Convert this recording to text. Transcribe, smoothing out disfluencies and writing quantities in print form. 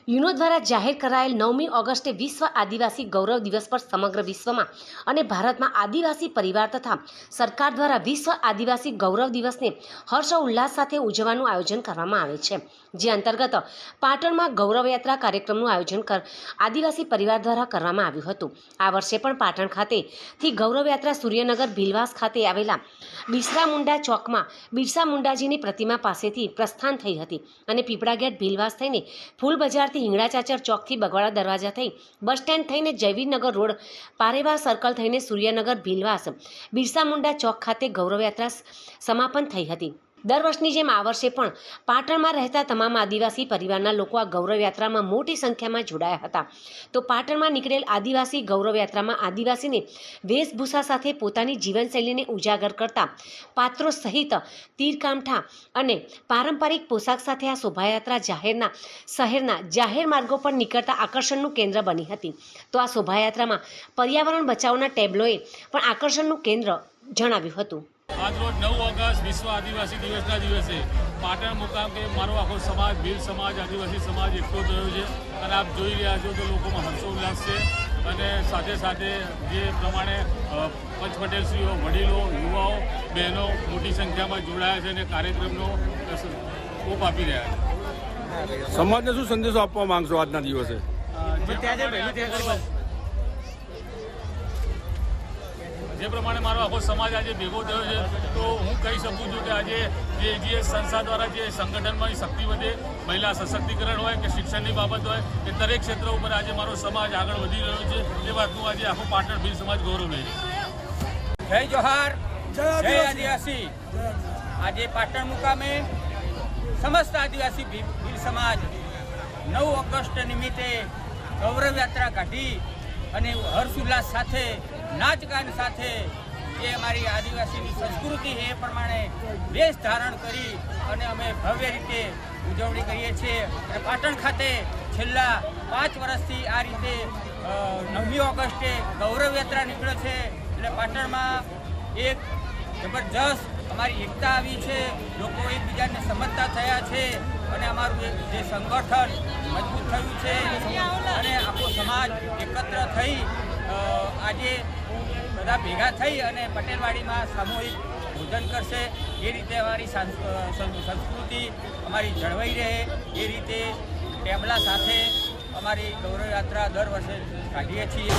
યુનો દ્વારા જાહેર કરાયેલ 9મી ઓગસ્ટે વિશ્વ આદિવાસી ગૌરવ દિવસ પર સમગ્ર વિશ્વમાં અને ભારતમાં આદિવાસી પરિવાર તથા સરકાર દ્વારા વિશ્વ આદિવાસી ગૌરવ દિવસને હર્ષોલ્લાસ સાથે ઉજવવાનું આયોજન કરવામાં આવે છે, જે અંતર્ગત પાટણમાં ગૌરવયાત્રા કાર્યક્રમનું આયોજન આદિવાસી પરિવાર દ્વારા કરવામાં આવ્યું હતું। આ વર્ષે પણ પાટણ ખાતેથી ગૌરવયાત્રા સૂર્યનગર ભીલવાસ ખાતે આવેલા બિરસા મુંડા ચોકમાં બિરસા મુંડાજીની પ્રતિમા પાસેથી પ્રસ્થાન થઈ હતી અને પીપળા ગેટ ભીલવાસ થઈને ફૂલ બજાર હિંગળાચાચર ચોકથી બગવાડા દરવાજા થઈ બસ સ્ટેન્ડ થઈને જયવીરનગર રોડ પારેવા સર્કલ થઈને સૂર્યનગર ભીલવાસ બિરસા મુંડા ચોક ખાતે ગૌરવયાત્રા સમાપન થઈ હતી। દર વર્ષની જેમ આ વર્ષે પણ પાટણમાં રહેતા તમામ આદિવાસી પરિવારના લોકો આ ગૌરવયાત્રામાં મોટી સંખ્યામાં જોડાયા હતા। તો પાટણમાં નીકળેલ આદિવાસી ગૌરવયાત્રામાં આદિવાસીને વેશભૂષા સાથે પોતાની જીવનશૈલીને ઉજાગર કરતા પાત્રો સહિત તીરકામઠા અને પારંપરિક પોશાક સાથે આ શોભાયાત્રા શહેરના જાહેર માર્ગો પર નીકળતા આકર્ષણનું કેન્દ્ર બની હતી। તો આ શોભાયાત્રામાં પર્યાવરણ બચાવના ટેબ્લોએ પણ આકર્ષણનું કેન્દ્ર જણાવ્યું હતું। આજરોજ 9 ઓગસ્ટ વિશ્વ આદિવાસી દિવસના દિવસે પાટણ મુકામ કે મારો આખો સમાજ ભીલ સમાજ આદિવાસી સમાજ એકઠો થયો છે અને આપ જોઈ રહ્યા છો તો લોકોમાં હર્ષોલ્લાસ છે અને સાથે સાથે જે પ્રમાણે પંચપટેલશ્રીઓ વડીલો યુવાઓ બહેનો મોટી સંખ્યામાં જોડાયા છે અને કાર્યક્રમનો ઓપ આપી રહ્યા છે। સમાજને શું સંદેશો આપવા માંગશો આજના દિવસે? જે પ્રમાણે મારો આખો સમાજ આજે ભેગો થયો છે તો હું કહી શકું છું કે આજે જે સંસ્થા દ્વારા જે સંગઠનમાં શક્તિ વધે, મહિલા સશક્તિકરણ હોય કે શિક્ષણની બાબત હોય એ દરેક ક્ષેત્ર ઉપર આજે મારો સમાજ આગળ વધી રહ્યો છે। એ વાતનું આજે આખો પાટણ ભીલ સમાજ ગૌરવ લે છે। જય જોહાર, જય આદિવાસી। આજે પાટણ મુકામે સમસ્ત આદિવાસી ભીલ સમાજ 9 ઓગસ્ટ નિમિત્તે ગૌરવયાત્રા કાઢી અને હર્ષોલ્લાસ સાથે નાચગાન સાથે જે અમારી આદિવાસીની સંસ્કૃતિ એ પ્રમાણે વેશ ધારણ કરી અને અમે ભવ્ય રીતે ઉજવણી કરીએ છીએ। અને પાટણ ખાતે છેલ્લા 5 વર્ષથી આ રીતે 9મી ઓગસ્ટે ગૌરવયાત્રા નીકળે છે એટલે પાટણમાં એક જબરજસ્ત અમારી એકતા આવી છે, લોકો એકબીજાને સમજતા થયા છે અને અમારું જે સંગઠન મજબૂત થયું છે અને આખો સમાજ એકત્ર થઈ આજે બધા ભેગા થઈ અને પટેલવાડીમાં સામૂહિક ભોજન કરશે। એ રીતે અમારી સંસ્કૃતિ અમારી જળવાઈ રહે એ રીતે ટેબલા સાથે અમારી ગૌરવયાત્રા દર વર્ષે કાઢીએ છીએ।